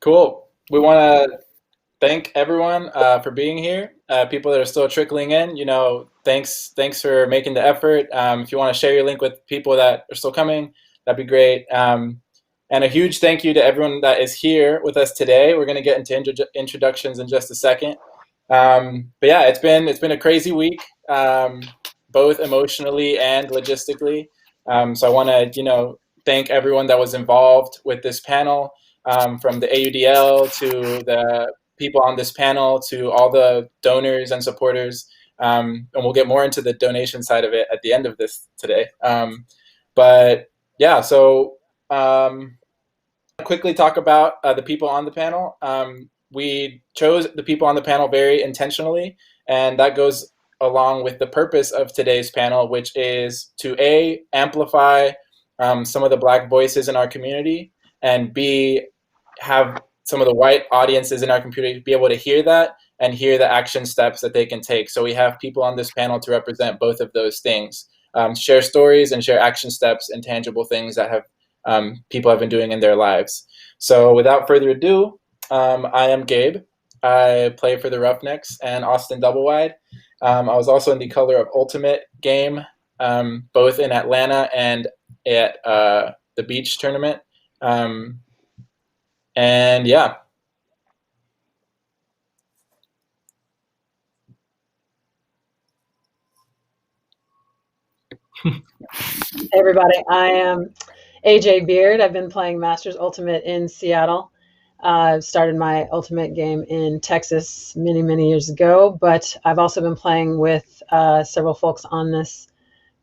Cool. We want to thank everyone for being here. People that are still trickling in, thanks for making the effort. If you want to share your link with people that are still coming, that'd be great. And a huge thank you to everyone that is here with us today. We're going to get into introductions in just a second. But yeah, it's been a crazy week, both emotionally and logistically. So I want to thank everyone that was involved with this panel, from the AUDL to the people on this panel to all the donors and supporters. And we'll get more into the donation side of it at the end of this today. But yeah, so quickly talk about the people on the panel. We chose the people on the panel very intentionally, and that goes along with the purpose of today's panel, which is to amplify some of the Black voices in our community, and B, have some of the white audiences in our community be able to hear that and hear the action steps that they can take. So we have people on this panel to represent both of those things, share stories and share action steps and tangible things that have people have been doing in their lives. So without further ado, I am Gabe. I play for the Roughnecks and Austin Doublewide. I was also in the Color of Ultimate game, both in Atlanta and at the beach tournament. And yeah. Hey everybody, I am AJ Beard. I've been playing Masters Ultimate in Seattle. Started my Ultimate game in Texas many years ago, but I've also been playing with several folks on this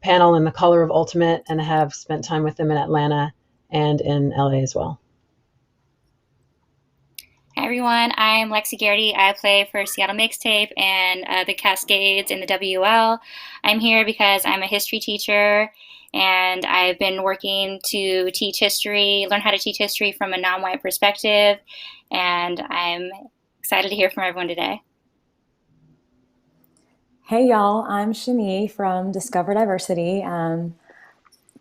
panel in the Color of Ultimate and have spent time with them in Atlanta and in LA as well. Hi everyone, I'm Lexi Garrity. I play for Seattle Mixtape and the Cascades in the WL. I'm here because I'm a history teacher and I've been working to teach history, learn how to teach history from a non-white perspective, and I'm excited to hear from everyone today. Hey y'all, I'm Shani from Discover Diversity.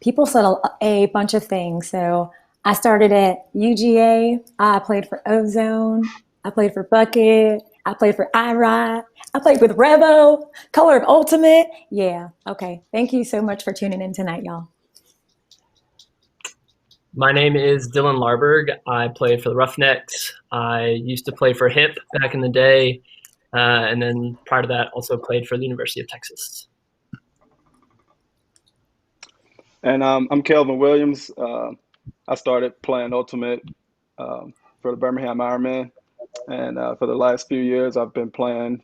People said a bunch of things, so I started at UGA. I played for Ozone. I played for Bucket. I played for iRide. I played with Revo, Color of Ultimate. Yeah, okay. Thank you so much for tuning in tonight, y'all. My name is Dylan Larberg. I play for the Roughnecks. I used to play for HIP back in the day, and then prior to that, also played for the University of Texas. And I'm Kelvin Williams. I started playing Ultimate for the Birmingham Ironmen, and for the last few years, I've been playing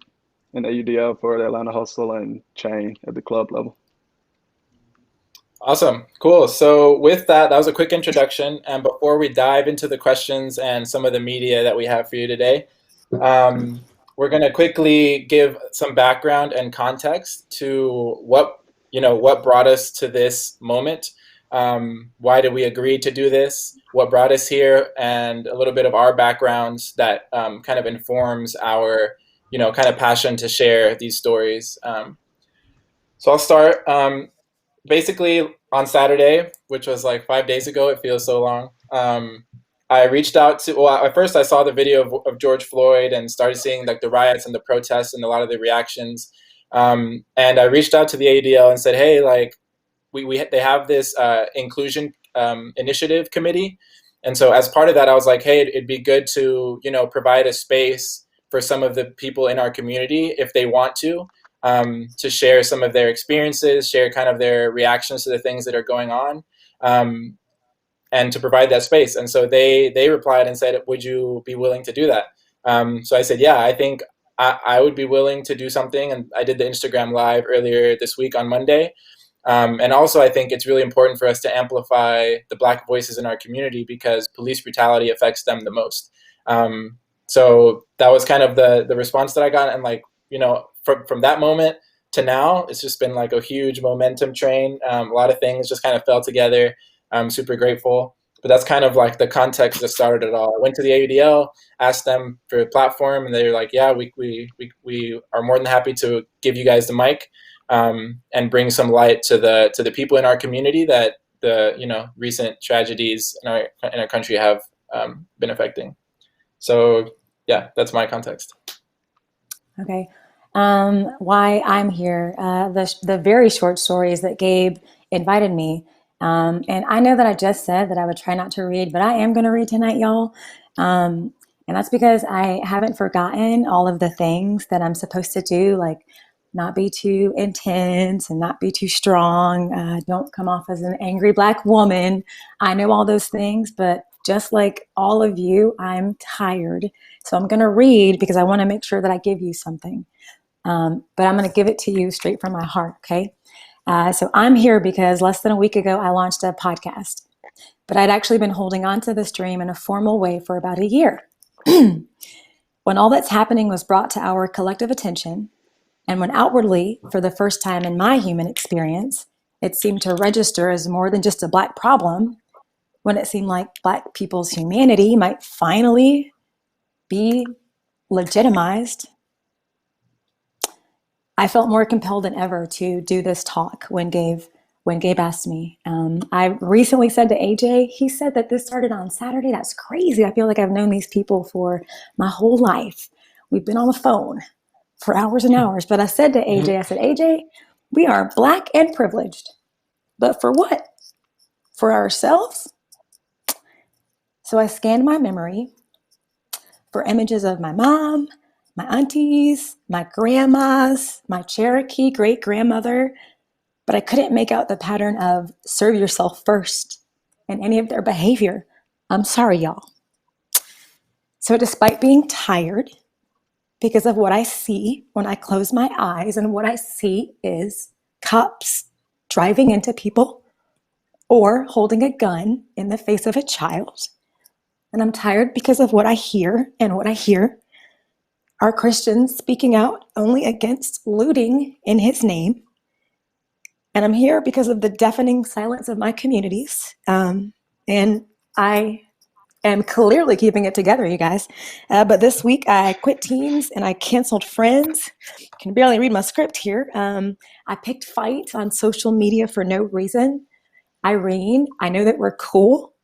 in the AUDL for the Atlanta Hustle and Chain at the club level. Awesome. Cool. So with that was a quick introduction. And before we dive into the questions and some of the media that we have for you today, we're going to quickly give some background and context to what brought us to this moment. Why did we agree to do this? What brought us here? And a little bit of our backgrounds that kind of informs our, kind of passion to share these stories. So I'll start. Basically, on Saturday, which was like 5 days ago, it feels so long. I reached out to, at first I saw the video of George Floyd and started seeing like the riots and the protests and a lot of the reactions. And I reached out to the ADL and said, hey, like they have this inclusion initiative committee. And so as part of that, I was like, hey, it'd be good to, provide a space for some of the people in our community if they want to share some of their experiences, share kind of their reactions to the things that are going on, and to provide that space. And so they replied and said, would you be willing to do that? So I said, yeah, I think I would be willing to do something. And I did the Instagram Live earlier this week on Monday. And also, I think it's really important for us to amplify the Black voices in our community because police brutality affects them the most. So that was kind of the response that I got. And like, from that moment to now, it's just been like a huge momentum train. A lot of things just kind of fell together. I'm super grateful. But that's kind of like the context that started it all. I went to the AUDL, asked them for a platform, and they were like, yeah, we are more than happy to give you guys the mic and bring some light to the people in our community that the recent tragedies in our country have been affecting. So yeah, that's my context. Okay. Why I'm here. The very short story is that Gabe invited me. And I know that I just said that I would try not to read, but I am going to read tonight, y'all. And that's because I haven't forgotten all of the things that I'm supposed to do, like not be too intense and not be too strong. Don't come off as an angry Black woman. I know all those things, but just like all of you, I'm tired. So I'm going to read because I want to make sure that I give you something. But I'm going to give it to you straight from my heart, okay? So I'm here because less than a week ago, I launched a podcast. But I'd actually been holding on to this dream in a formal way for about a year. When all that's happening was brought to our collective attention, and when outwardly, for the first time in my human experience, it seemed to register as more than just a Black problem, when it seemed like Black people's humanity might finally be legitimized, I felt more compelled than ever to do this talk when Gabe asked me. I recently said to AJ, he said that this started on Saturday. That's crazy. I feel like I've known these people for my whole life. We've been on the phone for hours and hours. But I said to AJ, I said, AJ, we are Black and privileged. But for what? For ourselves? So I scanned my memory for images of my mom, my aunties, my grandmas, my Cherokee great-grandmother, but I couldn't make out the pattern of serve yourself first in any of their behavior. I'm sorry, y'all. So despite being tired because of what I see when I close my eyes, and what I see is cops driving into people or holding a gun in the face of a child, and I'm tired because of what I hear, and what I hear are Christians speaking out only against looting in his name. And I'm here because of the deafening silence of my communities. And I am clearly keeping it together, you guys. But this week I quit Teams and I canceled Friends. Can barely read my script here. I picked fights on social media for no reason. Irene, I know that we're cool,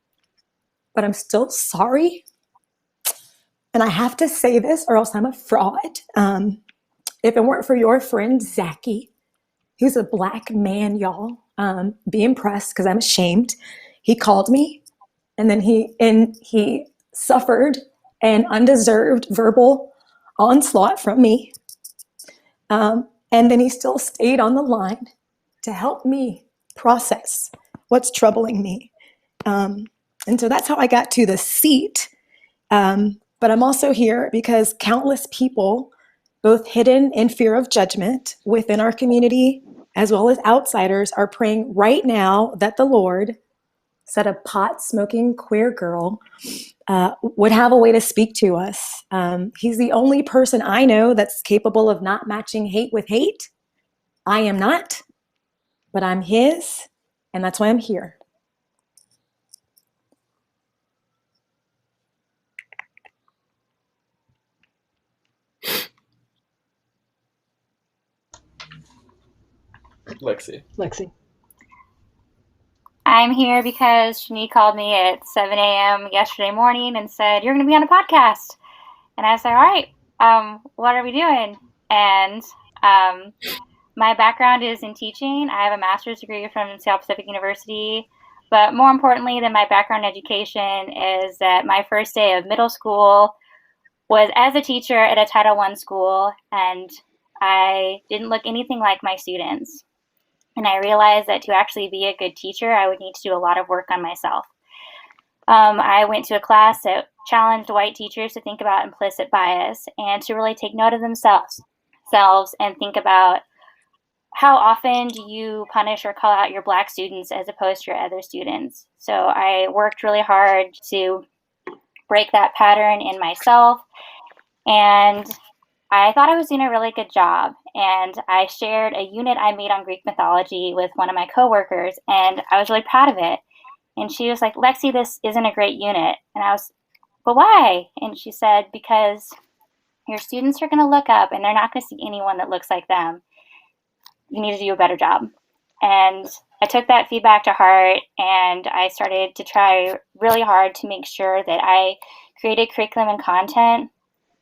but I'm still sorry. And I have to say this or else I'm a fraud. If it weren't for your friend, Zachy, he's a Black man, y'all. Be impressed because I'm ashamed. He called me, and then he suffered an undeserved verbal onslaught from me. And then he still stayed on the line to help me process what's troubling me. And so that's how I got to the seat. But I'm also here because countless people, both hidden in fear of judgment within our community, as well as outsiders, are praying right now that the Lord said a pot-smoking queer girl would have a way to speak to us. He's the only person I know that's capable of not matching hate with hate. I am not, but I'm his, and that's why I'm here. Lexi. I'm here because Shani called me at 7 a.m. yesterday morning and said, "You're going to be on a podcast." And I said, "All right, what are we doing?" And my background is in teaching. I have a master's degree from South Pacific University. But more importantly than my background in education is that my first day of middle school was as a teacher at a Title I school, and I didn't look anything like my students. And I realized that to actually be a good teacher, I would need to do a lot of work on myself. I went to a class that challenged white teachers to think about implicit bias and to really take note of themselves and think about how often do you punish or call out your Black students as opposed to your other students. So I worked really hard to break that pattern in myself, and I thought I was doing a really good job. And I shared a unit I made on Greek mythology with one of my coworkers, and I was really proud of it. And she was like, "Lexi, this isn't a great unit." And I was, "But why?" And she said, "Because your students are going to look up and they're not going to see anyone that looks like them. You need to do a better job." And I took that feedback to heart, and I started to try really hard to make sure that I created curriculum and content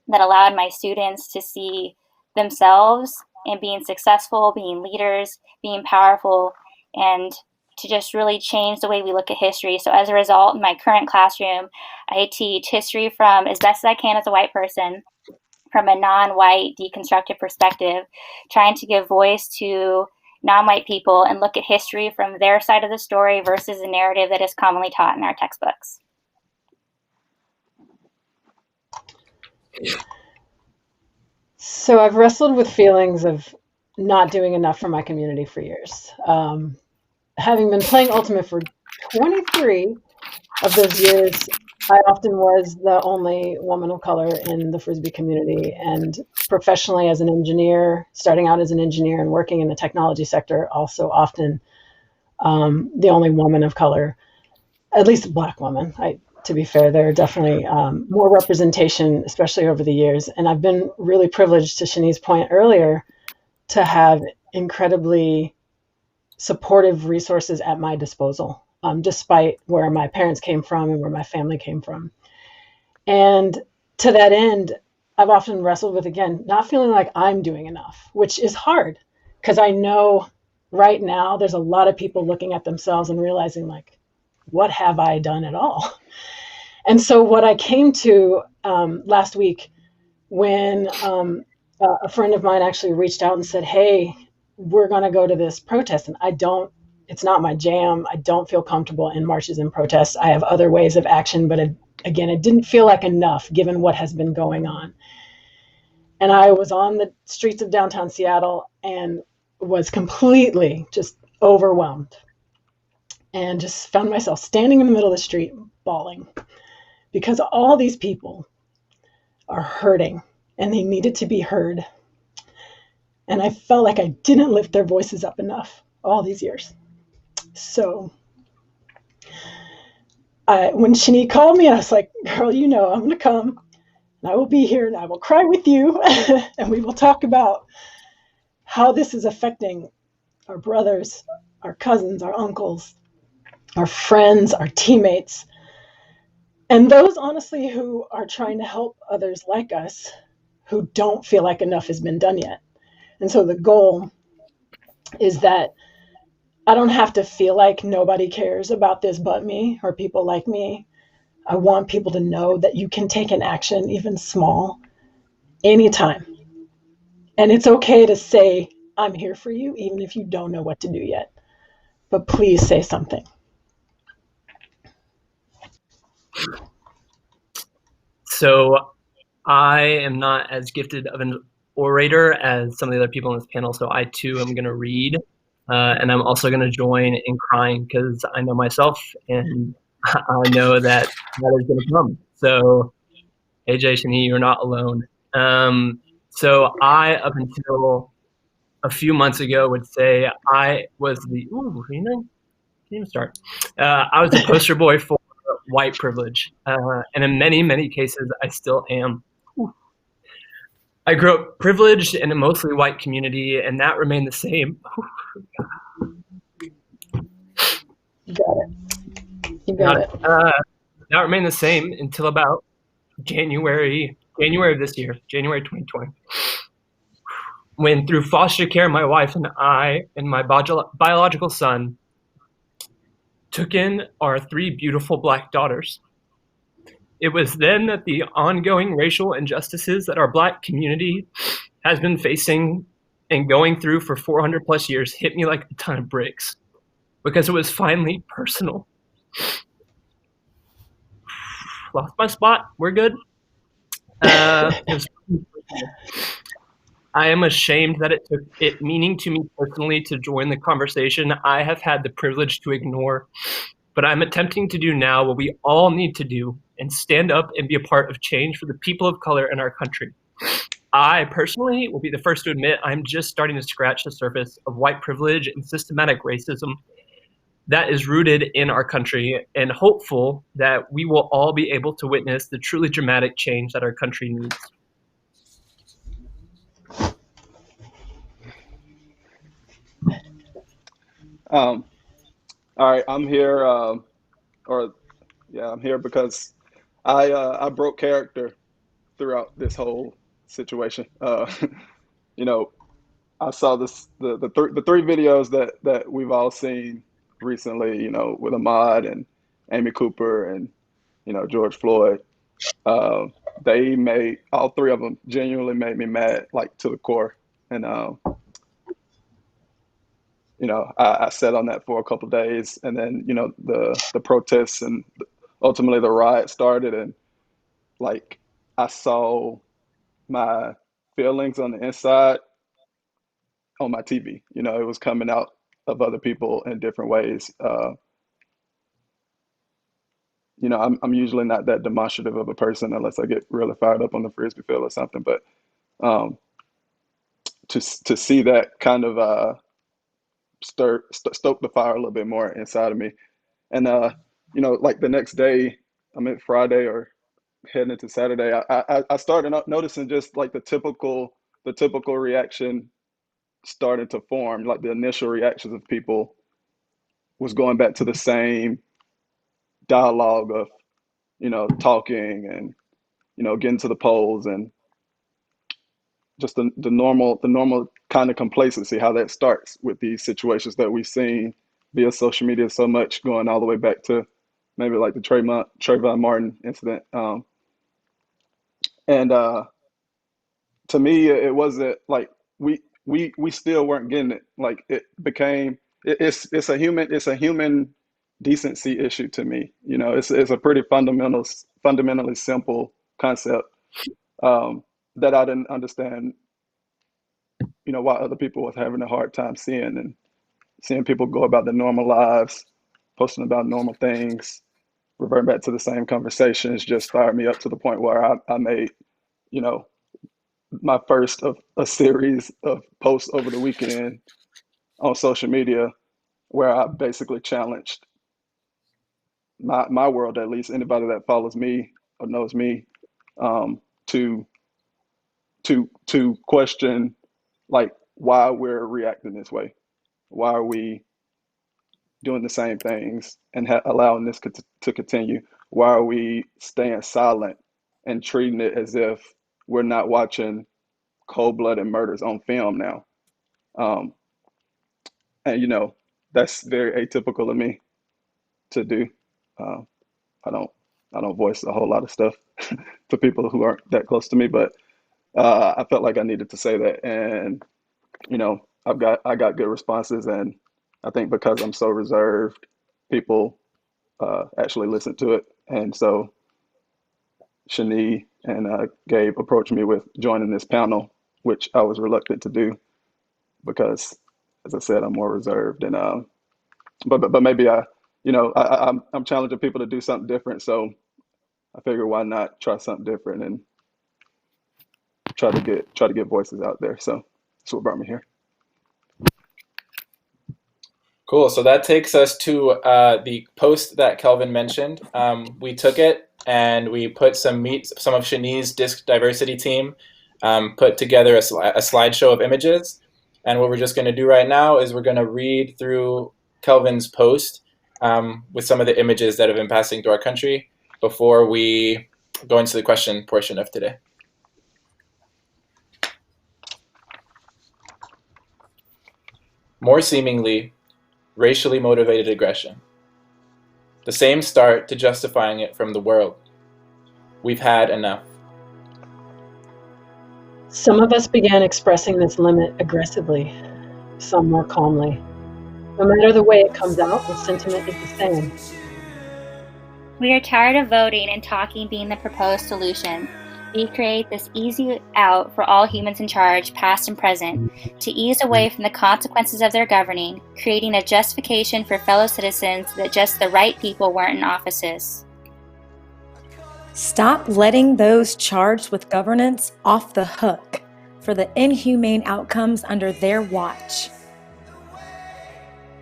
that allowed my students to see themselves in being successful, being leaders, being powerful, and to just really change the way we look at history. So as a result, in my current classroom, I teach history from as best as I can as a white person, from a non-white deconstructed perspective, trying to give voice to non-white people and look at history from their side of the story versus the narrative that is commonly taught in our textbooks. So I've wrestled with feelings of not doing enough for my community for years. Having been playing Ultimate for 23 of those years, I often was the only woman of color in the Frisbee community, and professionally as an engineer, starting out as an engineer and working in the technology sector, also often the only woman of color, at least a Black woman. To be fair, there are definitely more representation, especially over the years. And I've been really privileged, to Shanice's point earlier, to have incredibly supportive resources at my disposal, despite where my parents came from and where my family came from. And to that end, I've often wrestled with, again, not feeling like I'm doing enough, which is hard, because I know right now there's a lot of people looking at themselves and realizing, like, what have I done at all? And so what I came to last week, when a friend of mine actually reached out and said, hey, we're going to go to this protest, and it's not my jam. I don't feel comfortable in marches and protests. I have other ways of action, but again, it didn't feel like enough given what has been going on. And I was on the streets of downtown Seattle and was completely just overwhelmed, and just found myself standing in the middle of the street bawling, because all these people are hurting and they needed to be heard. And I felt like I didn't lift their voices up enough all these years. So when Shani called me, I was like, girl, I'm going to come, and I will be here, and I will cry with you, and we will talk about how this is affecting our brothers, our cousins, our uncles, our friends, our teammates, and those, honestly, who are trying to help others like us who don't feel like enough has been done yet. And so the goal is that I don't have to feel like nobody cares about this but me, or people like me. I want people to know that you can take an action, even small, anytime. And it's okay to say, I'm here for you, even if you don't know what to do yet. But please say something. So I am not as gifted of an orator as some of the other people on this panel, so I too am going to read. And I'm also going to join in crying, because I know myself, and I know that is going to come. So, AJ, Shani, you're not alone. So I, up until a few months ago, would say I was the can't even start. I was the poster boy for white privilege, and in many, many cases, I still am. I grew up privileged in a mostly white community, and that remained the same. You got it. You got it. That remained the same until about January of this year, January 2020, when through foster care, my wife and I and my biological son took in our 3 beautiful Black daughters. It was then that the ongoing racial injustices that our Black community has been facing and going through for 400 plus years hit me like a ton of bricks, because it was finally personal. Lost my spot. We're good. I am ashamed that it took it meaning to me personally to join the conversation I have had the privilege to ignore, but I'm attempting to do now what we all need to do, and stand up and be a part of change for the people of color in our country. I personally will be the first to admit I'm just starting to scratch the surface of white privilege and systematic racism that is rooted in our country, and hopeful that we will all be able to witness the truly dramatic change that our country needs. All right, I'm here, I'm here because I broke character throughout this whole situation. You know, I saw the three videos that we've all seen recently. You know, with Ahmaud and Amy Cooper and George Floyd. Uh, they made all three of them genuinely made me mad, like to the core. And I sat on that for a couple of days, and then the protests and ultimately the riot started, and like I saw my feelings on the inside on my TV. It was coming out of other people in different ways. I'm usually not that demonstrative of a person unless I get really fired up on the frisbee field or something. But um, to see that kind of stoke the fire a little bit more inside of me, and like the next day, I meant Friday or heading into Saturday, I started noticing just like the typical reaction started to form. Like the initial reactions of people was going back to the same dialogue of talking and getting to the polls, and just the normal kind of complacency, how that starts with these situations that we've seen via social media so much, going all the way back to maybe like the Trayvon Martin incident. And to me, it wasn't like we still weren't getting it. Like it became it's a human decency issue to me. It's a pretty fundamentally simple concept, that I didn't understand. Why other people was having a hard time seeing, and seeing people go about their normal lives, posting about normal things, reverting back to the same conversations, just fired me up to the point where I made, you know, my first of a series of posts over the weekend on social media, where I basically challenged my world, at least anybody that follows me or knows me, to question, like, why we're reacting this way. Why are we doing the same things and allowing this to continue? Why are we staying silent and treating it as if we're not watching cold-blooded murders on film now? Um, and that's very atypical of me to do. Uh, I don't I don't voice a whole lot of stuff to people who aren't that close to me, but I felt like I needed to say that, and I got good responses, and I think because I'm so reserved, people actually listened to it, and so Shani and Gabe approached me with joining this panel, which I was reluctant to do because, as I said, I'm more reserved, and but maybe I'm challenging people to do something different, so I figure why not try something different and try to get voices out there. So that's what brought me here. Cool. So that takes us to the post that Kelvin mentioned. We took it and we put some of Shani's disc diversity team put together a slideshow of images. And what we're just going to do right now is we're going to read through Kelvin's post with some of the images that have been passing through our country before we go into the question portion of today. More seemingly racially motivated aggression. The same start to justifying it from the world. We've had enough. Some of us began expressing this limit aggressively, some more calmly. No matter the way it comes out, the sentiment is the same. We are tired of voting and talking being the proposed solution. We create this easy out for all humans in charge, past and present, to ease away from the consequences of their governing, creating a justification for fellow citizens that just the right people weren't in offices. Stop letting those charged with governance off the hook for the inhumane outcomes under their watch.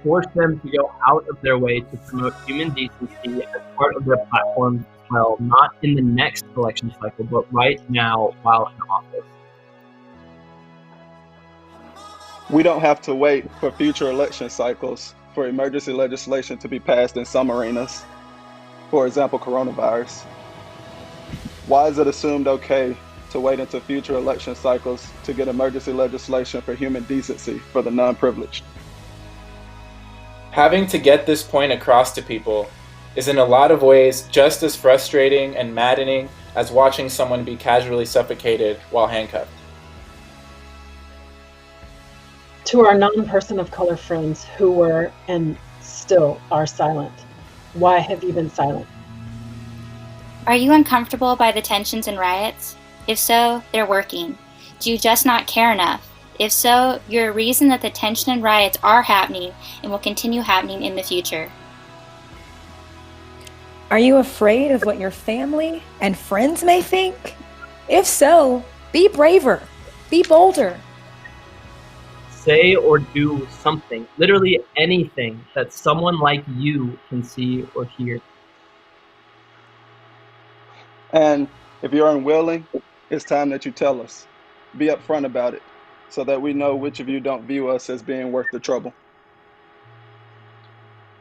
Force them to go out of their way to promote human decency as part of their platforms as well, not in the next election cycle, but right now while in office. We don't have to wait for future election cycles for emergency legislation to be passed in some arenas, for example, coronavirus? Why is it assumed okay to wait until future election cycles to get emergency legislation for human decency for the non-privileged? Having to get this point across to people is in a lot of ways just as frustrating and maddening as watching someone be casually suffocated while handcuffed. To our non-person of color friends who were and still are silent, why have you been silent? Are you uncomfortable by the tensions and riots? If so, they're working. Do you just not care enough? If so, you're a reason that the tension and riots are happening and will continue happening in the future. Are you afraid of what your family and friends may think? If so, be braver, be bolder. Say or do something, literally anything that someone like you can see or hear. And if you're unwilling, it's time that you tell us. Be upfront about it so that we know which of you don't view us as being worth the trouble.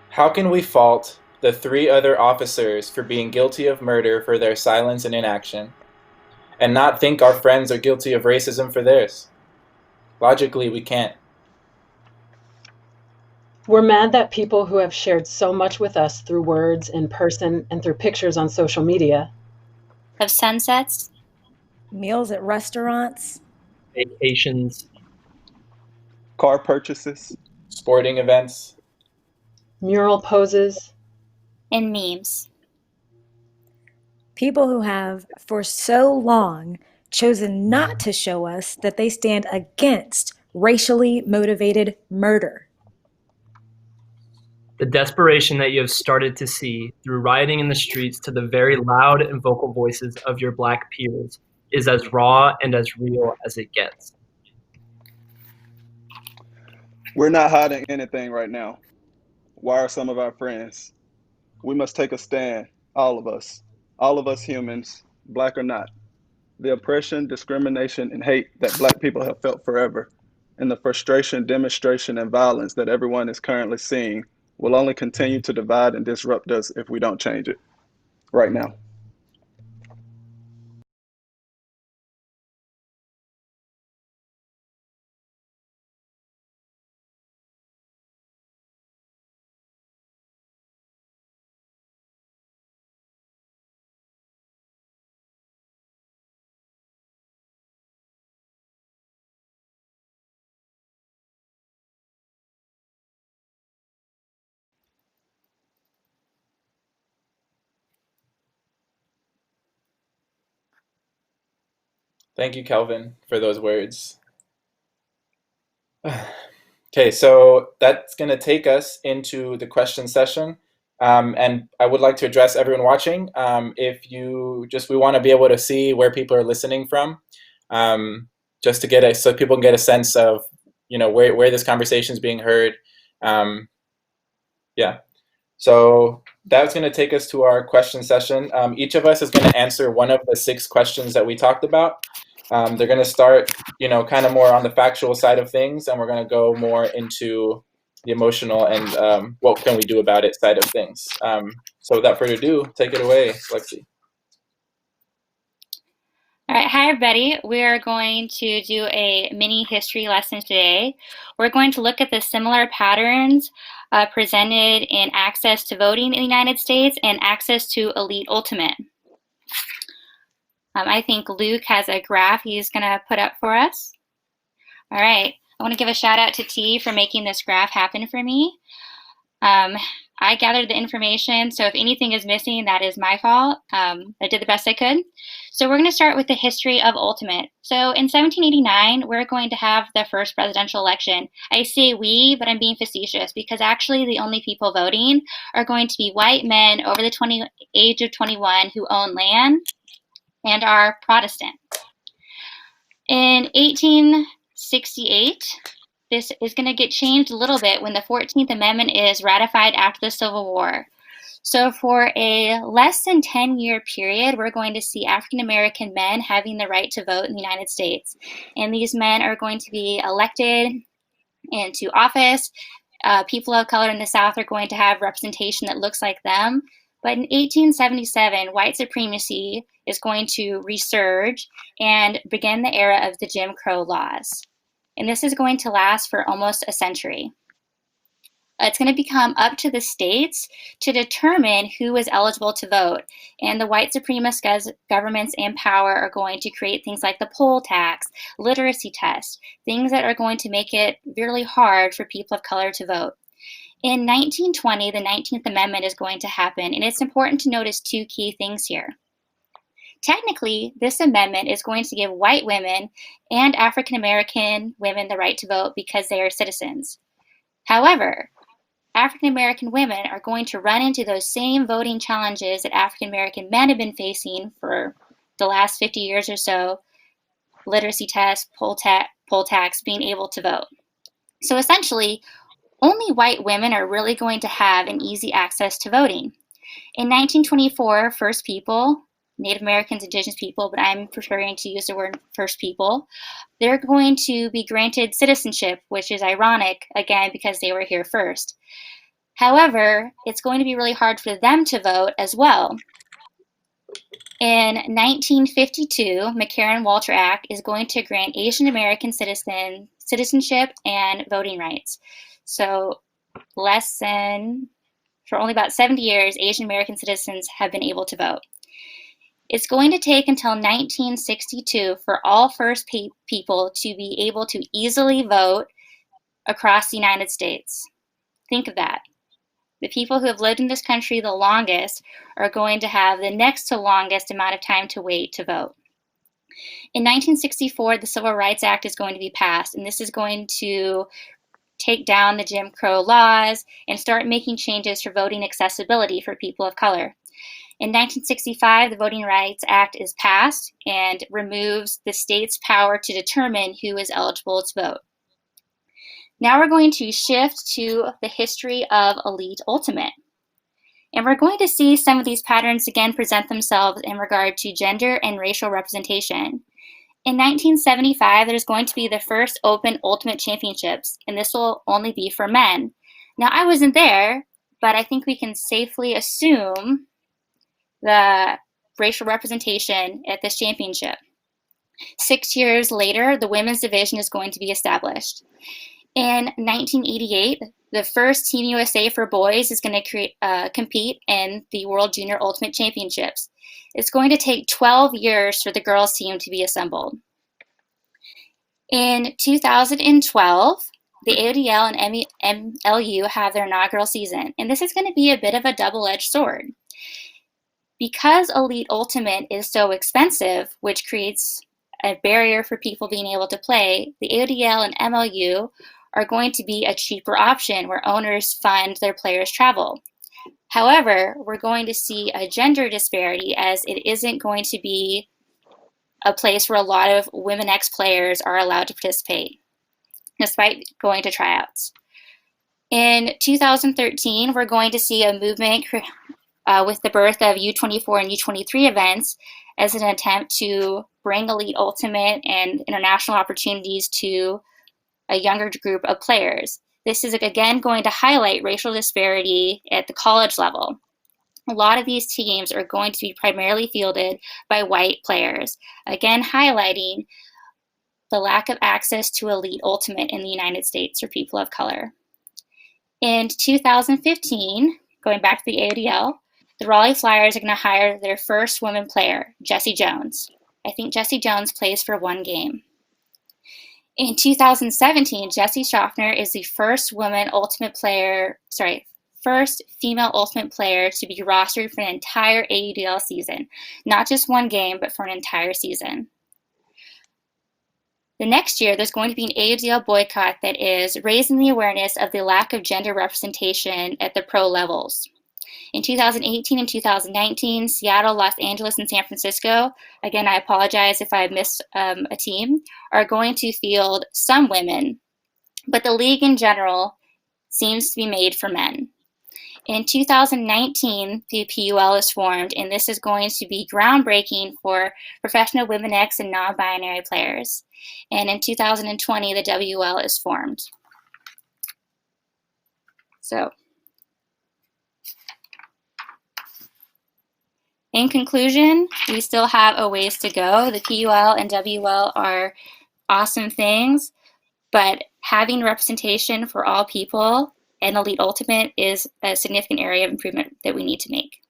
How can we fault the 3 other officers for being guilty of murder for their silence and inaction, and not think our friends are guilty of racism for theirs? Logically, we can't. We're mad that people who have shared so much with us through words, in person, and through pictures on social media, Of sunsets, Meals at restaurants, Vacations, Car purchases, Sporting events, mural poses, and memes. people who have for so long chosen not to show us that they stand against racially motivated murder. the desperation that you have started to see through rioting in the streets to the very loud and vocal voices of your Black peers is as raw and as real as it gets. we're not hiding anything right now. Why are some of our friends? We must take a stand, all of us humans, Black or not. The oppression, discrimination, and hate that Black people have felt forever, and the frustration, demonstration, and violence that everyone is currently seeing will only continue to divide and disrupt us if we don't change it right now. Thank you, Kelvin, for those words. Okay, so that's going to take us into the question session. And I would like to address everyone watching. If you just, we want to be able to see where people are listening from, just to get so people can get a sense of, where this conversation is being heard. Yeah. So that's going to take us to our question session. Each of us is going to answer one of the 6 questions that we talked about. They're going to start, kind of more on the factual side of things, and we're going to go more into the emotional and what can we do about it side of things. So without further ado, take it away, Lexi. All right, hi everybody. We are going to do a mini history lesson today. We're going to look at the similar patterns presented in access to voting in the United States and access to elite ultimate. I think Luke has a graph he's going to put up for us. All right, I want to give a shout out to T for making this graph happen for me. I gathered the information, so if anything is missing, that is my fault. I did the best I could. So we're going to start with the history of ultimate. So in 1789, we're going to have the first presidential election. I say we, but I'm being facetious because actually the only people voting are going to be white men over the age of 21 who own land and are Protestant. In 1868, this is going to get changed a little bit when the 14th Amendment is ratified after the Civil War. So for a less than 10-year period, we're going to see African American men having the right to vote in the United States. And these men are going to be elected into office people of color in the South are going to have representation that looks like them. But in 1877, white supremacy is going to resurge and begin the era of the Jim Crow laws. And this is going to last for almost a century. It's going to become up to the states to determine who is eligible to vote. And the white supremacist governments in power are going to create things like the poll tax, literacy test, things that are going to make it really hard for people of color to vote. In 1920, the 19th Amendment is going to happen, and it's important to notice two key things here. Technically, this amendment is going to give white women and African American women the right to vote because they are citizens. However, African American women are going to run into those same voting challenges that African American men have been facing for the last 50 years or so: literacy test, poll tax, being able to vote. So essentially, only white women are really going to have an easy access to voting. In 1924, First People, Native Americans, Indigenous people, but I'm preferring to use the word First People, they're going to be granted citizenship, which is ironic, again, because they were here first. However, it's going to be really hard for them to vote as well. In 1952, McCarran-Walter Act is going to grant Asian American citizenship and voting rights. So for only about 70 years, Asian American citizens have been able to vote. It's going to take until 1962 for all First People to be able to easily vote across the United States. Think of that. The people who have lived in this country the longest are going to have the next to longest amount of time to wait to vote. In 1964, the Civil Rights Act is going to be passed, and this is going to take down the Jim Crow laws and start making changes for voting accessibility for people of color. In 1965, the Voting Rights Act is passed and removes the state's power to determine who is eligible to vote. Now we're going to shift to the history of Elite Ultimate. And we're going to see some of these patterns again present themselves in regard to gender and racial representation. In 1975, there's going to be the first Open Ultimate Championships, and this will only be for men. Now, I wasn't there, but I think we can safely assume the racial representation at this championship. 6 years later, the women's division is going to be established. In 1988, the first Team USA for boys is going to compete in the World Junior Ultimate Championships. It's going to take 12 years for the girls' team to be assembled. In 2012, the AUDL and MLU have their inaugural season, and this is going to be a bit of a double-edged sword. Because Elite Ultimate is so expensive, which creates a barrier for people being able to play, the AUDL and MLU are going to be a cheaper option where owners fund their players' travel. However, we're going to see a gender disparity as it isn't going to be a place where a lot of women ex-players are allowed to participate, despite going to tryouts. In 2013, we're going to see a movement with the birth of U24 and U23 events as an attempt to bring Elite Ultimate and international opportunities to a younger group of players. This is again going to highlight racial disparity at the college level. A lot of these teams are going to be primarily fielded by white players, again highlighting the lack of access to Elite Ultimate in the United States for people of color. In 2015, going back to the AUDL, the Raleigh Flyers are going to hire their first woman player, Jessie Jones. I think Jessie Jones plays for one game. In 2017, Jessie Schaffner is the first female ultimate player to be rostered for an entire AUDL season. Not just one game, but for an entire season. The next year, there's going to be an AUDL boycott that is raising the awareness of the lack of gender representation at the pro levels. In 2018 and 2019, Seattle, Los Angeles, and San Francisco, again, I apologize if I missed a team, are going to field some women, but the league in general seems to be made for men. In 2019, the PUL is formed, and this is going to be groundbreaking for professional women X and non-binary players. And in 2020, the WL is formed. So in conclusion, we still have a ways to go. The PUL and WL are awesome things, but having representation for all people and Elite Ultimate is a significant area of improvement that we need to make.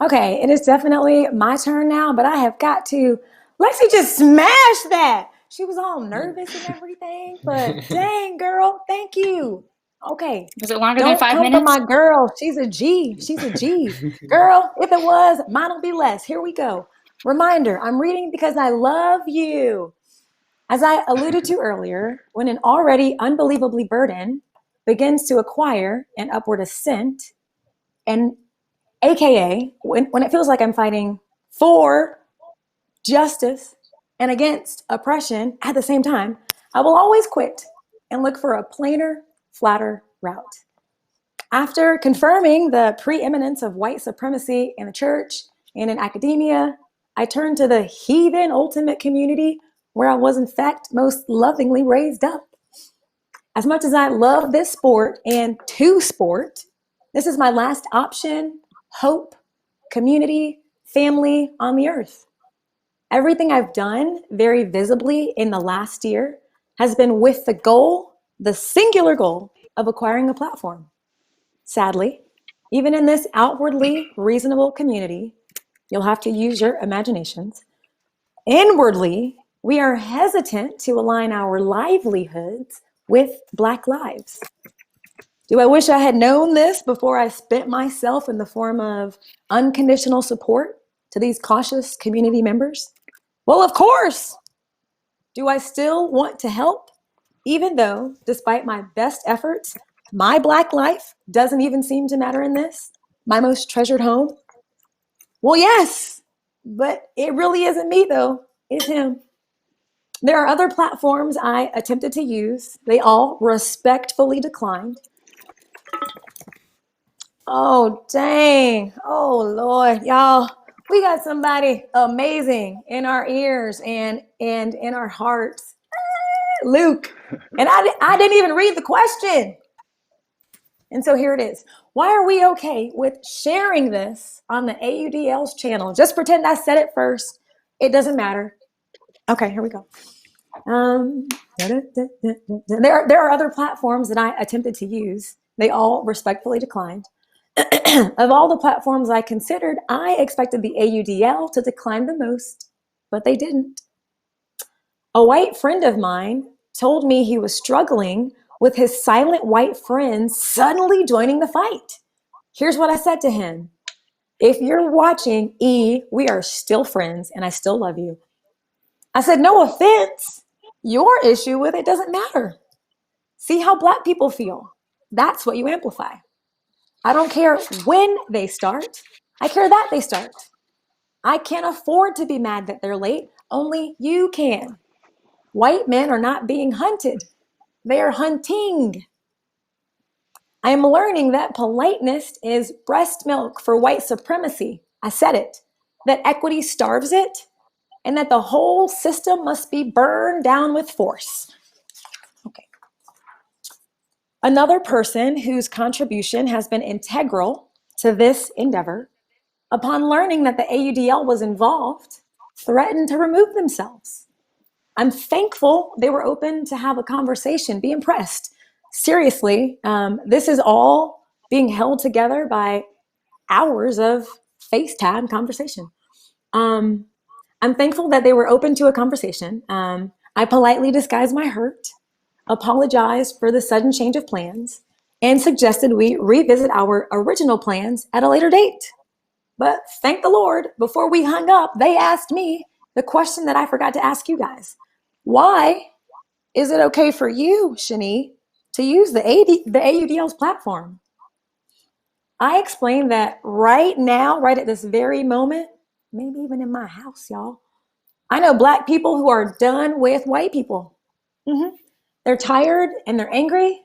Okay, it is definitely my turn now, but I have got to. Lexi just smashed that. She was all nervous and everything, but dang, girl, thank you. Okay. Was it longer Don't than 5 come minutes? for my girl. She's a G. She's a G. Girl, if it was, mine will be less. Here we go. Reminder, I'm reading because I love you. As I alluded to earlier, when an already unbelievably burden begins to acquire an upward ascent, and AKA, when it feels like I'm fighting for justice and against oppression at the same time, I will always quit and look for a plainer, flatter route. After confirming the preeminence of white supremacy in the church and in academia, I turned to the heathen ultimate community where I was in fact most lovingly raised up. As much as I love this sport and to sport, this is my last option, hope, community, family on the earth. Everything I've done very visibly in the last year has been with the goal, the singular goal of acquiring a platform. Sadly, even in this outwardly reasonable community, you'll have to use your imaginations. Inwardly, we are hesitant to align our livelihoods with Black lives. Do I wish I had known this before I spent myself in the form of unconditional support to these cautious community members? Well, of course. Do I still want to help, even though, despite my best efforts, my Black life doesn't even seem to matter in this, my most treasured home? Well, yes, but it really isn't me, though. It's him. There are other platforms I attempted to use. They all respectfully declined. Oh, dang. Oh, Lord. Y'all, we got somebody amazing in our ears and in our hearts. Luke. And I didn't even read the question. And so here it is. Why are we okay with sharing this on the AUDL's channel? Just pretend I said it first. It doesn't matter. Okay, here we go. There are other platforms that I attempted to use. They all respectfully declined. Of all the platforms I considered, I expected the AUDL to decline the most, but they didn't. A white friend of mine told me he was struggling with his silent white friends suddenly joining the fight. Here's what I said to him. If you're watching, E, we are still friends and I still love you. I said, no offense. Your issue with it doesn't matter. See how Black people feel. That's what you amplify. I don't care when they start. I care that they start. I can't afford to be mad that they're late. Only you can. White men are not being hunted. They are hunting. I am learning that politeness is breast milk for white supremacy. I said it. That equity starves it, and that the whole system must be burned down with force. Okay. Another person whose contribution has been integral to this endeavor, upon learning that the AUDL was involved, threatened to remove themselves. I'm thankful they were open to have a conversation, be impressed. Seriously, this is all being held together by hours of FaceTime conversation. I'm thankful that they were open to a conversation. I politely disguised my hurt, apologized for the sudden change of plans, and suggested we revisit our original plans at a later date. But thank the Lord, before we hung up, they asked me the question that I forgot to ask you guys. Why is it okay for you, Shani, to use the AUDL's platform? I explained that right now, right at this very moment, maybe even in my house, y'all, I know Black people who are done with white people. They're tired and they're angry.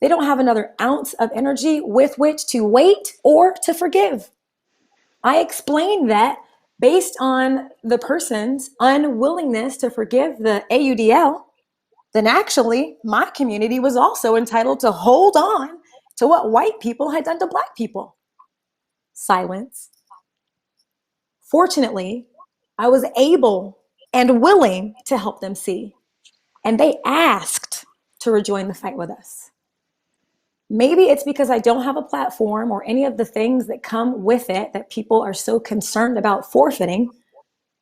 They don't have another ounce of energy with which to wait or to forgive. I explained that based on the person's unwillingness to forgive the AUDL, then actually my community was also entitled to hold on to what white people had done to Black people. Silence. Fortunately, I was able and willing to help them see, and they asked to rejoin the fight with us. Maybe it's because I don't have a platform or any of the things that come with it that people are so concerned about forfeiting,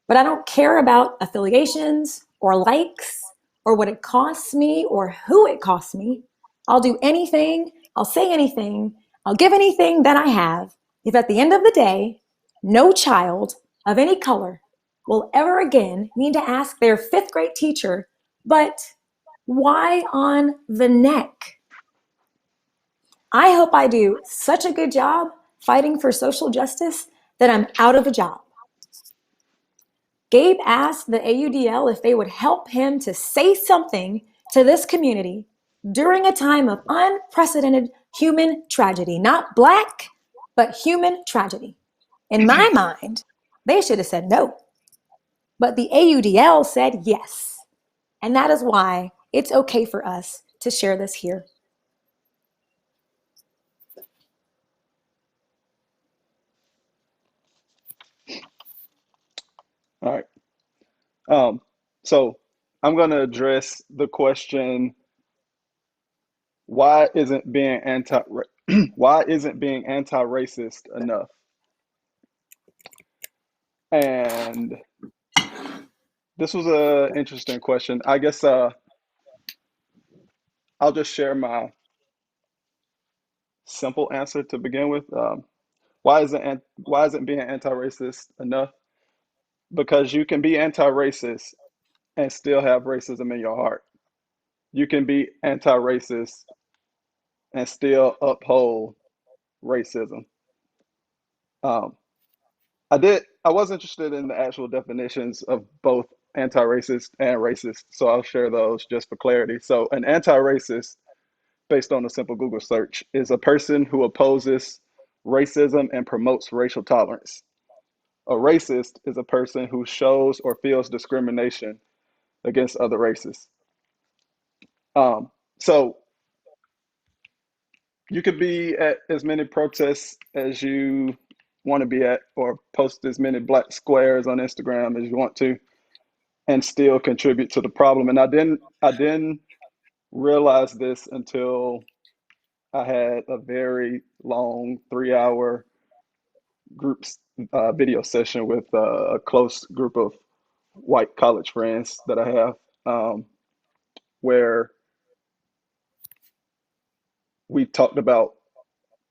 but I don't care about affiliations or likes or what it costs me or who it costs me. I'll do anything, I'll say anything, I'll give anything that I have if at the end of the day, no child of any color will ever again need to ask their fifth grade teacher, but why on the neck? I hope I do such a good job fighting for social justice that I'm out of a job. Gabe asked the AUDL if they would help him to say something to this community during a time of unprecedented human tragedy, not Black, but human tragedy. In my mind, they should have said no, but the AUDL said yes. And that is why it's okay for us to share this here. All right. So I'm going to address the question, why isn't being anti-racist enough? And this was an interesting question. I guess I'll just share my simple answer to begin with. Why isn't being anti-racist enough? Because you can be anti-racist and still have racism in your heart. You can be anti-racist and still uphold racism. Um, I was interested in the actual definitions of both anti-racist and racist, so I'll share those just for clarity. So an anti-racist, based on a simple Google search, is a person who opposes racism and promotes racial tolerance. A racist is a person who shows or feels discrimination against other races. So you could be at as many protests as you want to be at, or post as many black squares on Instagram as you want to, and still contribute to the problem. And I didn't realize this until I had a very long 3-hour group video session with a close group of white college friends that I have, where we talked about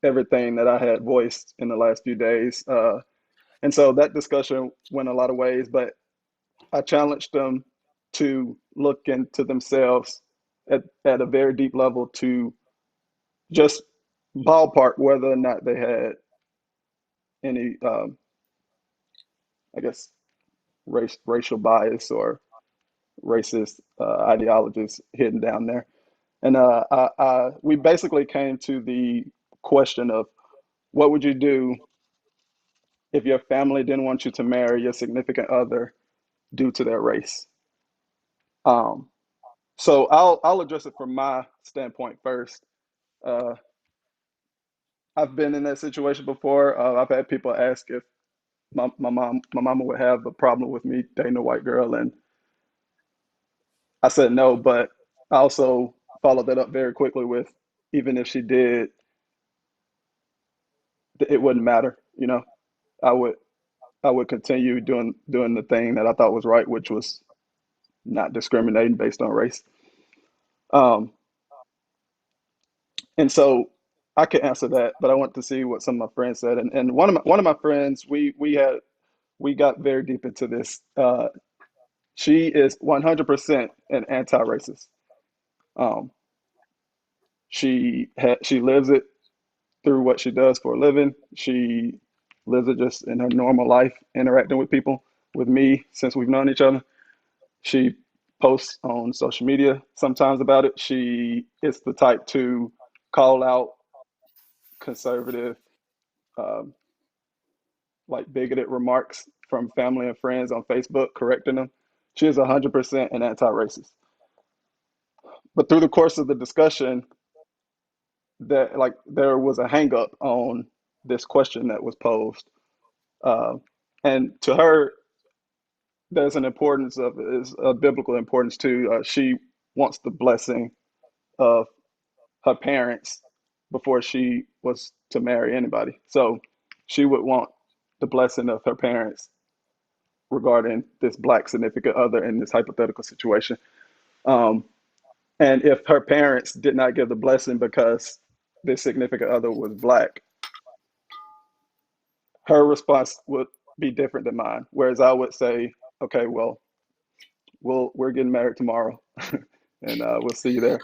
everything that I had voiced in the last few days. And so that discussion went a lot of ways, but I challenged them to look into themselves at a very deep level to just ballpark whether or not they had any, I guess, racial bias or racist ideologies hidden down there. And we basically came to the question of, what would you do if your family didn't want you to marry your significant other due to their race? Um, so I'll address it from my standpoint first. Uh, I've been in that situation before. I've had people ask if my mama would have a problem with me dating a white girl, and I said no. But I also followed that up very quickly with, even if she did, it wouldn't matter. I would I would continue doing the thing that I thought was right, which was not discriminating based on race. Um, and so I could answer that, but I want to see what some of my friends said. And one of my friends, we got very deep into this. She is 100% an anti-racist. Um, she lives it through what she does for a living. She lives it just in her normal life, interacting with people, with me since we've known each other. She posts on social media sometimes about it. She is the type to call out conservative, um, like bigoted remarks from family and friends on Facebook, correcting them. She is 100% an anti-racist. but through the course of the discussion, that like there was a hang up on this question that was posed, uh, and to her, there's an importance of is a biblical importance too. She wants the blessing of her parents before she was to marry anybody. So she would want the blessing of her parents regarding this black significant other in this hypothetical situation. Um, and if her parents did not give the blessing because this significant other was black, her response would be different than mine. Whereas I would say, okay, well, we're getting married tomorrow, and we'll see you there.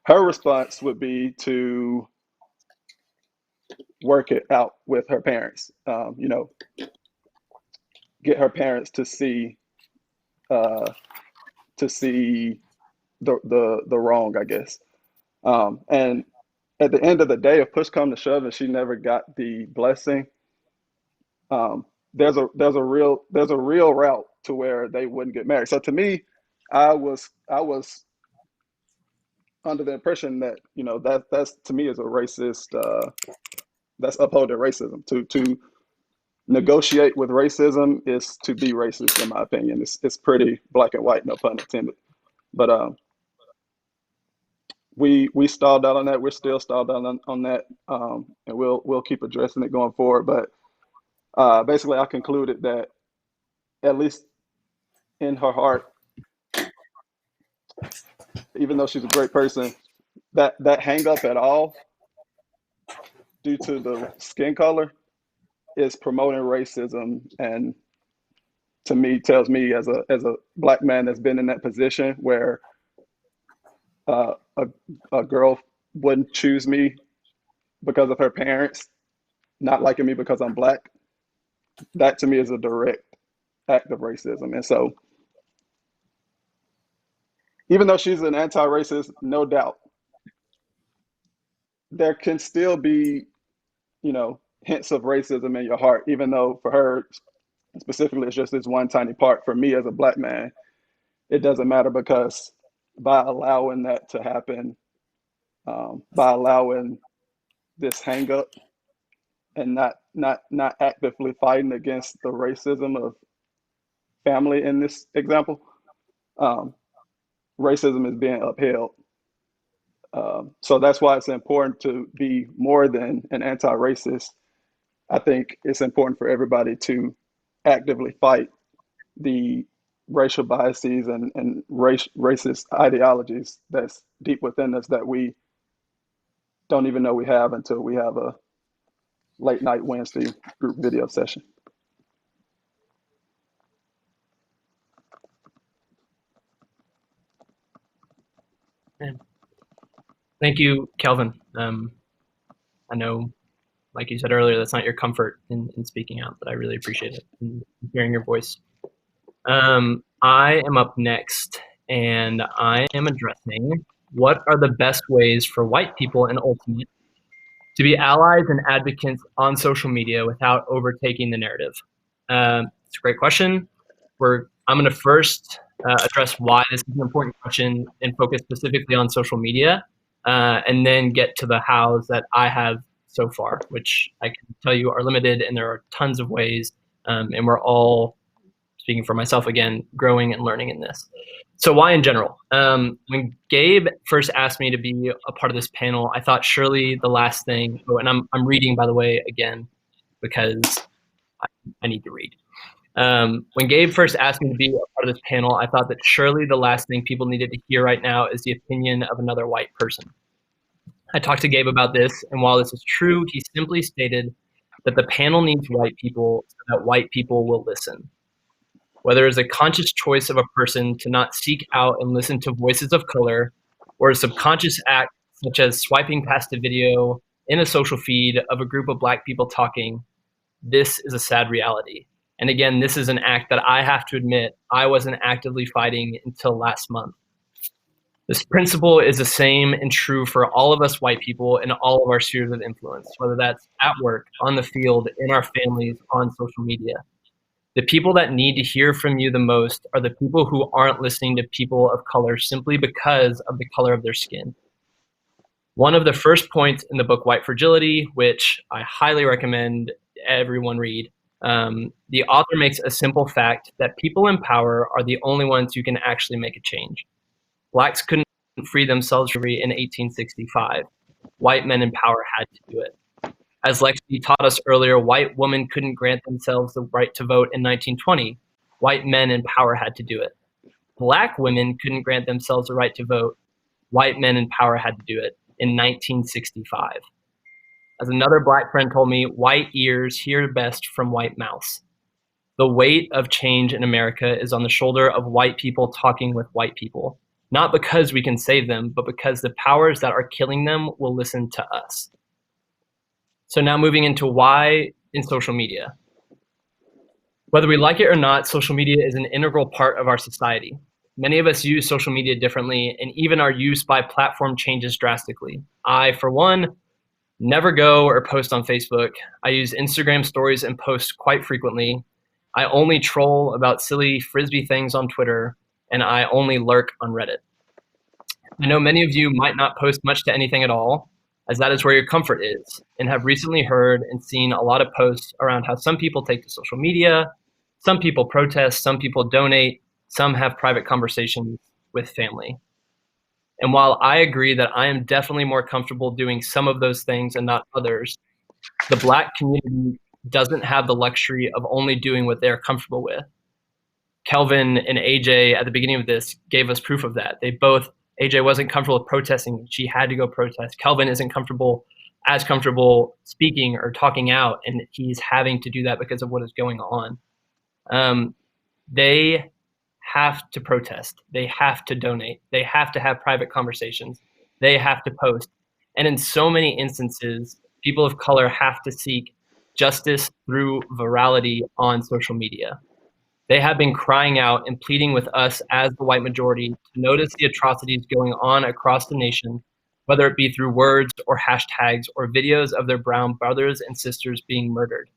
Her response would be to work it out with her parents. Get her parents to see uh, the wrong, I guess. And at the end of the day, if push come to shove and she never got the blessing, um, there's a real route to where they wouldn't get married. So to me, I was under the impression that that's to me is a racist. That's upholding racism. To negotiate with racism is to be racist, in my opinion. It's pretty black and white, no pun intended. But we stalled out on that. We're still stalled out on that, and we'll keep addressing it going forward. But basically, I concluded that at least in her heart, even though she's a great person, that hang up at all due to the skin color is promoting racism, and to me tells me as a black man that's been in that position where uh, a girl wouldn't choose me because of her parents not liking me because I'm black. That to me is a direct act of racism. And so, even though she's an anti-racist, no doubt, there can still be, hints of racism in your heart, even though for her specifically, it's just this one tiny part. For me as a black man, it doesn't matter because by allowing that to happen, by allowing this hang up and not actively fighting against the racism of family in this example, um, racism is being upheld. So that's why it's important to be more than an anti-racist. I think it's important for everybody to actively fight the racial biases and racist ideologies that's deep within us that we don't even know we have until we have a late night Wednesday group video session. Thank you, Kelvin. I know, like you said earlier, that's not your comfort in speaking out, but I really appreciate it and hearing your voice. I am up next, and I am addressing what are the best ways for white people in Ultimate to be allies and advocates on social media without overtaking the narrative. It's a great question. I'm going to first address why this is an important question and focus specifically on social media, and then get to the hows that I have so far, which I can tell you are limited, and there are tons of ways, and we're all, speaking for myself again, growing and learning in this. So why in general? When Gabe first asked me to be a part of this panel, I thought surely the last thing, and I'm reading, by the way, again, because I need to read. When Gabe first asked me to be a part of this panel, I thought that surely the last thing people needed to hear right now is the opinion of another white person. I talked to Gabe about this, and while this is true, he simply stated that the panel needs white people so that white people will listen. Whether it's a conscious choice of a person to not seek out and listen to voices of color, or a subconscious act such as swiping past a video in a social feed of a group of black people talking, this is a sad reality. And again, this is an act that I have to admit I wasn't actively fighting until last month. This principle is the same and true for all of us white people in all of our spheres of influence, whether that's at work, on the field, in our families, on social media. The people that need to hear from you the most are the people who aren't listening to people of color simply because of the color of their skin. One of the first points in the book White Fragility, which I highly recommend everyone read, the author makes a simple fact that people in power are the only ones who can actually make a change. Blacks couldn't free themselves from slavery in 1865. White men in power had to do it. As Lexi taught us earlier, white women couldn't grant themselves the right to vote in 1920. White men in power had to do it. Black women couldn't grant themselves the right to vote. White men in power had to do it in 1965. As another Black friend told me, white ears hear best from white mouths. The weight of change in America is on the shoulder of white people talking with white people, not because we can save them, but because the powers that are killing them will listen to us. So now moving into why in social media. Whether we like it or not, social media is an integral part of our society. Many of us use social media differently, and even our use by platform changes drastically. I, for one, never go or post on Facebook. I use Instagram stories and post quite frequently. I only troll about silly frisbee things on Twitter, and I only lurk on Reddit. I know many of you might not post much to anything at all, as that is where your comfort is, and have recently heard and seen a lot of posts around how some people take to social media, some people protest, some people donate, some have private conversations with family. And while I agree that I am definitely more comfortable doing some of those things and not others, the Black community doesn't have the luxury of only doing what they're comfortable with. Kelvin and AJ at the beginning of this gave us proof of that. AJ wasn't comfortable with protesting. She had to go protest. Kelvin isn't as comfortable speaking or talking out, and he's having to do that because of what is going on. They have to protest. They have to donate. They have to have private conversations. They have to post. And in so many instances, people of color have to seek justice through virality on social media. They have been crying out and pleading with us as the white majority to notice the atrocities going on across the nation, whether it be through words or hashtags or videos of their brown brothers and sisters being murdered.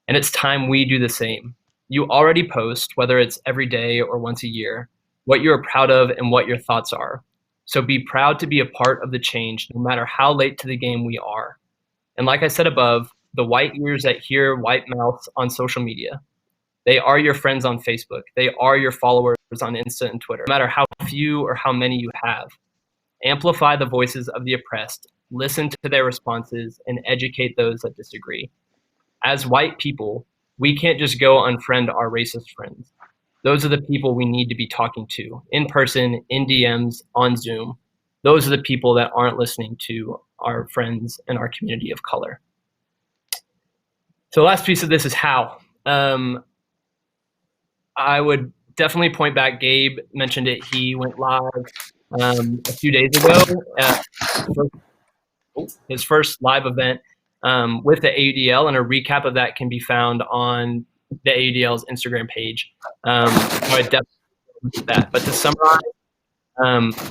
And it's time we do the same. You already post, whether it's every day or once a year, what you are proud of and what your thoughts are. So be proud to be a part of the change, no matter how late to the game we are. And like I said above, the white ears that hear white mouths on social media, they are your friends on Facebook. They are your followers on Insta and Twitter, no matter how few or how many you have. Amplify the voices of the oppressed, listen to their responses, and educate those that disagree. As white people, we can't just go unfriend our racist friends. Those are the people we need to be talking to, in person, in DMs, on Zoom. Those are the people that aren't listening to our friends and our community of color. So the last piece of this is how. I would definitely point back. Gabe mentioned it. He went live a few days ago. His first live event with the AUDL, and a recap of that can be found on the AUDL's Instagram page. So I definitely look at that. But to summarize,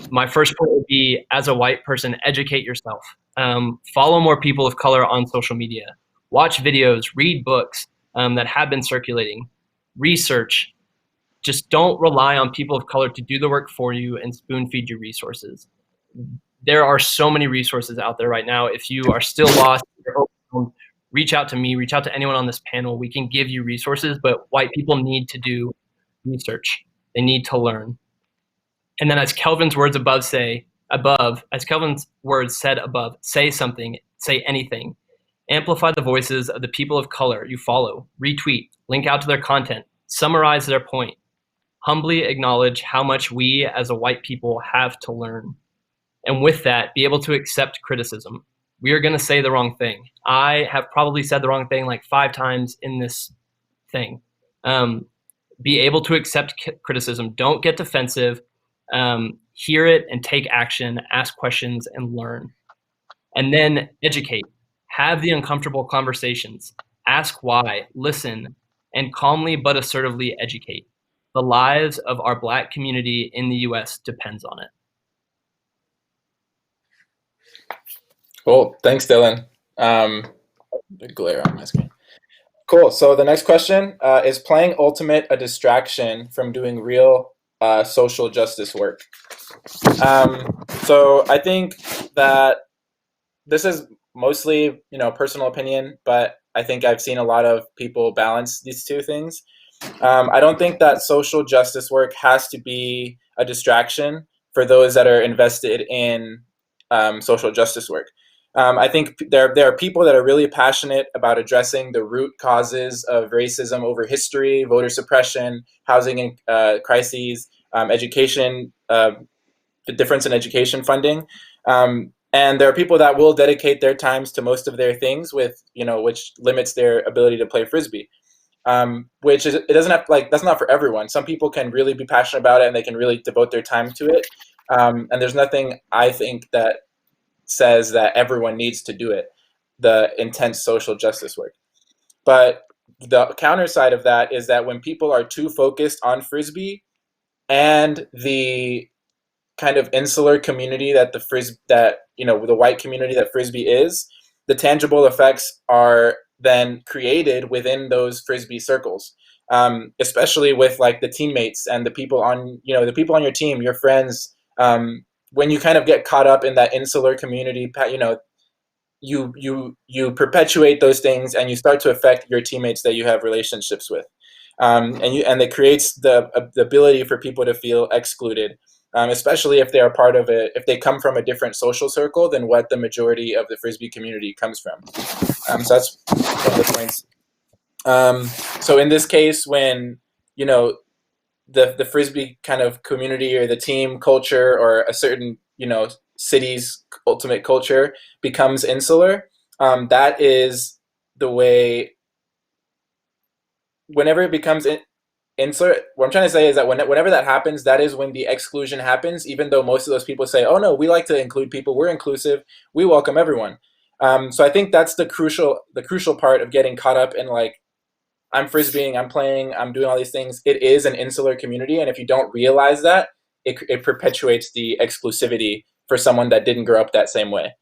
my first point would be, as a white person, educate yourself. Follow more people of color on social media. Watch videos, read books that have been circulating. Research. Just don't rely on people of color to do the work for you and spoon feed you resources. There are so many resources out there right now. If you are still lost, reach out to me, reach out to anyone on this panel. We can give you resources, but white people need to do research. They need to learn. And then as Kelvin's words said above, say something, say anything. Amplify the voices of the people of color you follow, retweet, link out to their content, summarize their point. Humbly acknowledge how much we as a white people have to learn. And with that, be able to accept criticism. We are going to say the wrong thing. I have probably said the wrong thing like 5 times in this thing. Be able to accept criticism. Don't get defensive. Hear it and take action, ask questions and learn. And then educate. Have the uncomfortable conversations. Ask why, listen, and calmly but assertively educate. The lives of our Black community in the US depends on it. Cool. Thanks, Dylan. The glare on my screen. Cool. So the next question is playing Ultimate a distraction from doing real social justice work? So I think that this is mostly, personal opinion, but I think I've seen a lot of people balance these two things. I don't think that social justice work has to be a distraction for those that are invested in social justice work. I think there are people that are really passionate about addressing the root causes of racism over history, voter suppression, housing and crises, education, the difference in education funding. And there are people that will dedicate their times to most of their things which limits their ability to play Frisbee. Which is, it doesn't have, that's not for everyone. Some people can really be passionate about it and they can really devote their time to it. And there's nothing, I think, that says that everyone needs to do it, the intense social justice work. But the counter side of that is that when people are too focused on Frisbee and the kind of insular community that the white community that Frisbee is, the tangible effects are then created within those Frisbee circles, especially with like the teammates and the people on your team, your friends. When you kind of get caught up in that insular community, you perpetuate those things and you start to affect your teammates that you have relationships with, and it creates the ability for people to feel excluded, especially if they are part of it, if they come from a different social circle than what the majority of the Frisbee community comes from. So that's one of the points. So in this case, when the Frisbee kind of community or the team culture or a certain city's ultimate culture becomes insular, that is the way. Whenever it becomes insular, what I'm trying to say is that whenever that happens, that is when the exclusion happens. Even though most of those people say, "Oh no, we like to include people. We're inclusive. We welcome everyone." So I think that's the crucial part of getting caught up in like, I'm Frisbeeing, I'm playing, I'm doing all these things. It is an insular community, and if you don't realize that, it perpetuates the exclusivity for someone that didn't grow up that same way.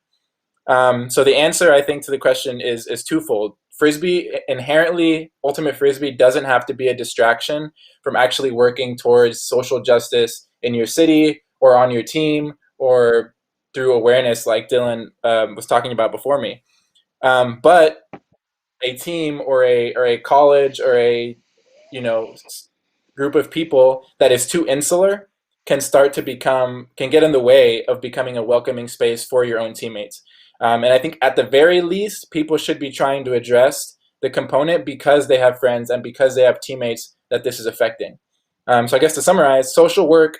So the answer, I think, to the question is twofold. Frisbee inherently, Ultimate Frisbee doesn't have to be a distraction from actually working towards social justice in your city or on your team or through awareness, like Dylan was talking about before me. But a team or a college or a group of people that is too insular can get in the way of becoming a welcoming space for your own teammates. And I think at the very least, people should be trying to address the component because they have friends and because they have teammates that this is affecting. So I guess to summarize, social work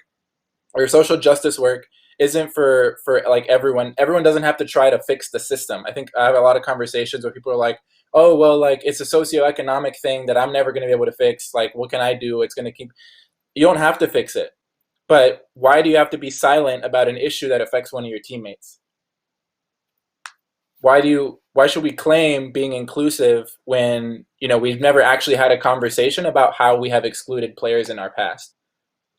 or social justice work isn't for like everyone. Everyone doesn't have to try to fix the system. I think I have a lot of conversations where people are like, "Oh, well, like it's a socioeconomic thing that I'm never going to be able to fix. Like, what can I do? It's going to keep." You don't have to fix it, but why do you have to be silent about an issue that affects one of your teammates? Why should we claim being inclusive when we've never actually had a conversation about how we have excluded players in our past?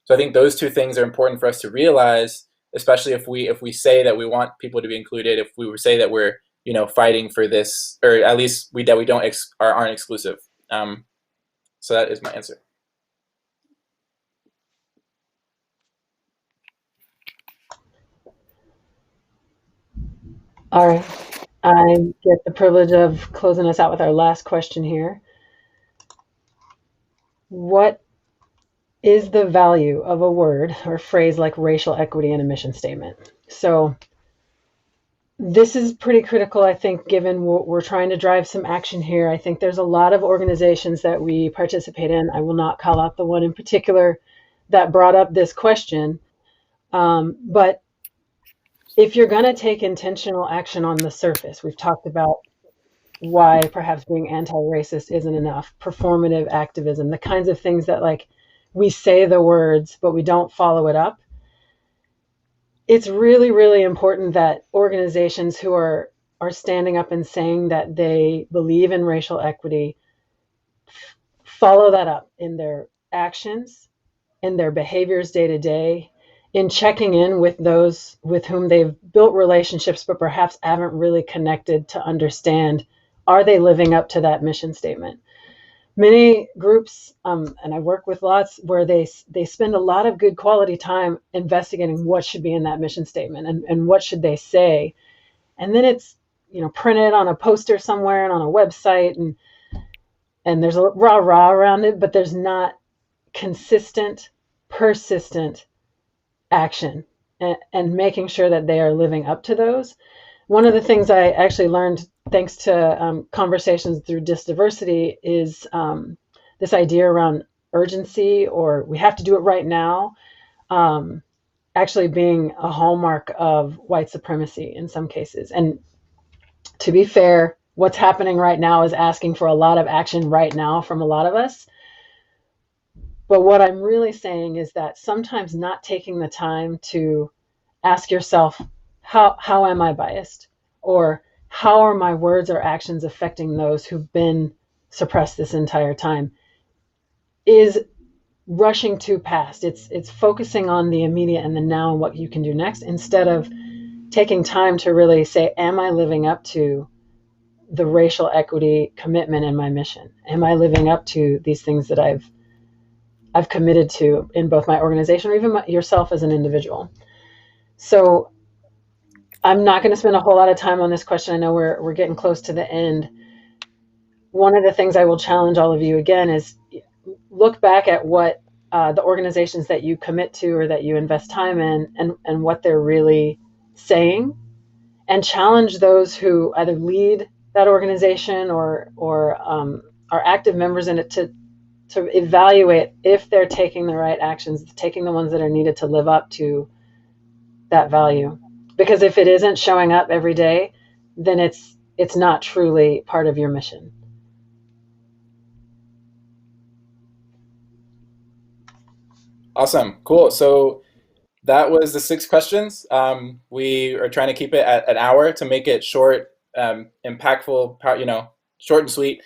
So I think those two things are important for us to realize, especially if we say that we want people to be included, if we say that we're fighting for this, or at least that we aren't exclusive. So that is my answer. All right. I get the privilege of closing us out with our last question here. What is the value of a word or phrase like racial equity in a mission statement? So this is pretty critical, I think, given we're trying to drive some action here. I think there's a lot of organizations that we participate in. I will not call out the one in particular that brought up this question. But if you're going to take intentional action on the surface, we've talked about why perhaps being anti-racist isn't enough, performative activism, the kinds of things that like we say the words, but we don't follow it up. It's really, really important that organizations who are standing up and saying that they believe in racial equity follow that up in their actions, in their behaviors day to day, in checking in with those with whom they've built relationships, but perhaps haven't really connected to understand, are they living up to that mission statement? many groups, and I work with lots, where they spend a lot of good quality time investigating what should be in that mission statement and what should they say. And then it's, printed on a poster somewhere and on a website, and there's a rah-rah around it, but there's not consistent, persistent action and making sure that they are living up to those. One of the things I actually learned thanks to conversations through Disdiversity is this idea around urgency, or we have to do it right now, actually being a hallmark of white supremacy in some cases. And to be fair, what's happening right now is asking for a lot of action right now from a lot of us. But what I'm really saying is that sometimes not taking the time to ask yourself, how am I biased? Or how are my words or actions affecting those who've been suppressed this entire time, is rushing too fast. It's focusing on the immediate and the now and what you can do next, instead of taking time to really say, am I living up to the racial equity commitment in my mission? Am I living up to these things that I've committed to in both my organization or even yourself as an individual? So I'm not going to spend a whole lot of time on this question. I know we're getting close to the end. One of the things I will challenge all of you again is look back at what the organizations that you commit to or that you invest time in, and what they're really saying, and challenge those who either lead that organization or are active members in it to evaluate if they're taking the right actions, taking the ones that are needed to live up to that value. Because if it isn't showing up every day, then it's not truly part of your mission. Awesome. Cool. So that was the 6 questions. We are trying to keep it at an hour to make it short, impactful, short and sweet.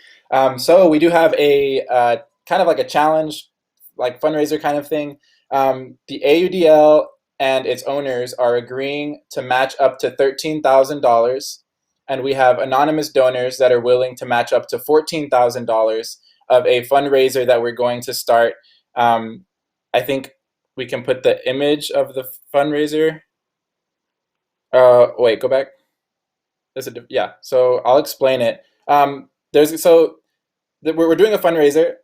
So we do have a kind of like a challenge, like fundraiser kind of thing. The AUDL and its owners are agreeing to match up to $13,000, and we have anonymous donors that are willing to match up to $14,000 of a fundraiser that we're going to start. I think we can put the image of the fundraiser. Wait, go back. Yeah. So I'll explain it. We're doing a fundraiser.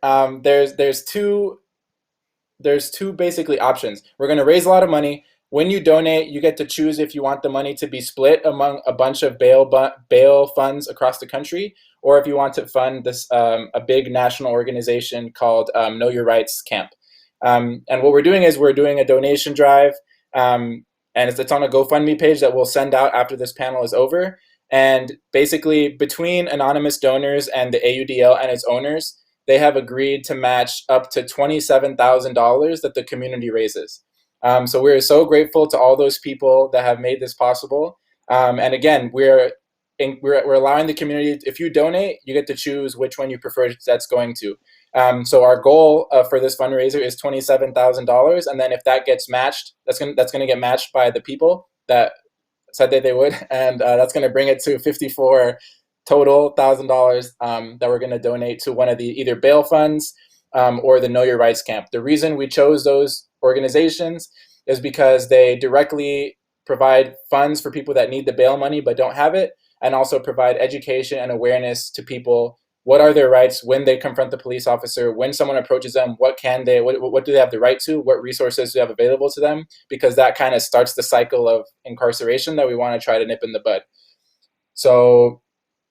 There's two basically options. We're going to raise a lot of money. When you donate, you get to choose if you want the money to be split among a bunch of bail funds across the country, or if you want to fund this a big national organization called Know Your Rights Camp. And what we're doing is we're doing a donation drive, and it's on a GoFundMe page that we'll send out after this panel is over. And basically, between anonymous donors and the AUDL and its owners, they have agreed to match up to $27,000 that the community raises. So we're so grateful to all those people that have made this possible. And again, we're allowing the community, if you donate, you get to choose which one you prefer that's going to. So our goal for this fundraiser is $27,000, and then if that gets matched, that's gonna get matched by the people that said that they would, and that's gonna bring it to 54 total $1,000 that we're gonna donate to one of the either bail funds or the Know Your Rights Camp. The reason we chose those organizations is because they directly provide funds for people that need the bail money but don't have it, and also provide education and awareness to people. What are their rights when they confront the police officer? When someone approaches them, what do they have the right to? What resources do they have available to them? Because that kind of starts the cycle of incarceration that we want to try to nip in the bud. So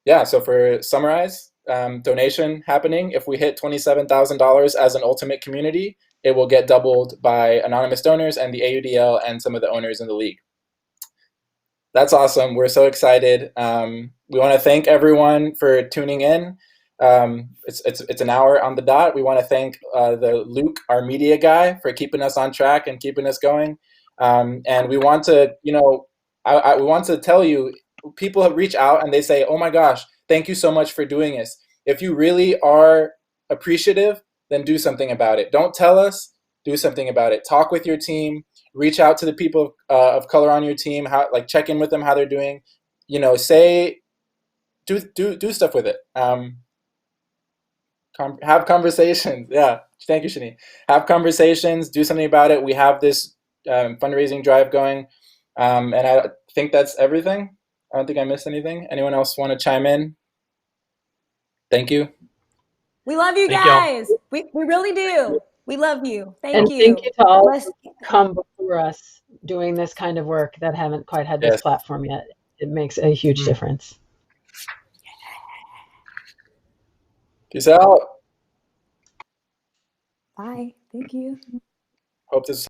yeah, so for summarize, donation happening. If we hit $27,000 as an ultimate community, it will get doubled by anonymous donors and the AUDL and some of the owners in the league. That's awesome. We're so excited. We want to thank everyone for tuning in. It's an hour on the dot. We want to thank Luke, our media guy, for keeping us on track and keeping us going. And we want to, we want to tell you, people have reached out and they say, oh my gosh, thank you so much for doing this. If you really are appreciative, then do something about it. Don't tell us, do something about it. Talk with your team, reach out to the people of color on your team, check in with them, how they're doing, do stuff with it. have conversations. Yeah, thank you, Shani. Have conversations, do something about it. We have this fundraising drive going, and I think that's everything. I don't think I missed anything. Anyone else want to chime in? Thank you. We love you guys. We really do. We love you. Thank you. Thank you to all who come before us doing this kind of work that haven't quite had this platform yet. It makes a huge difference. Peace out. Bye. Thank you. Hope this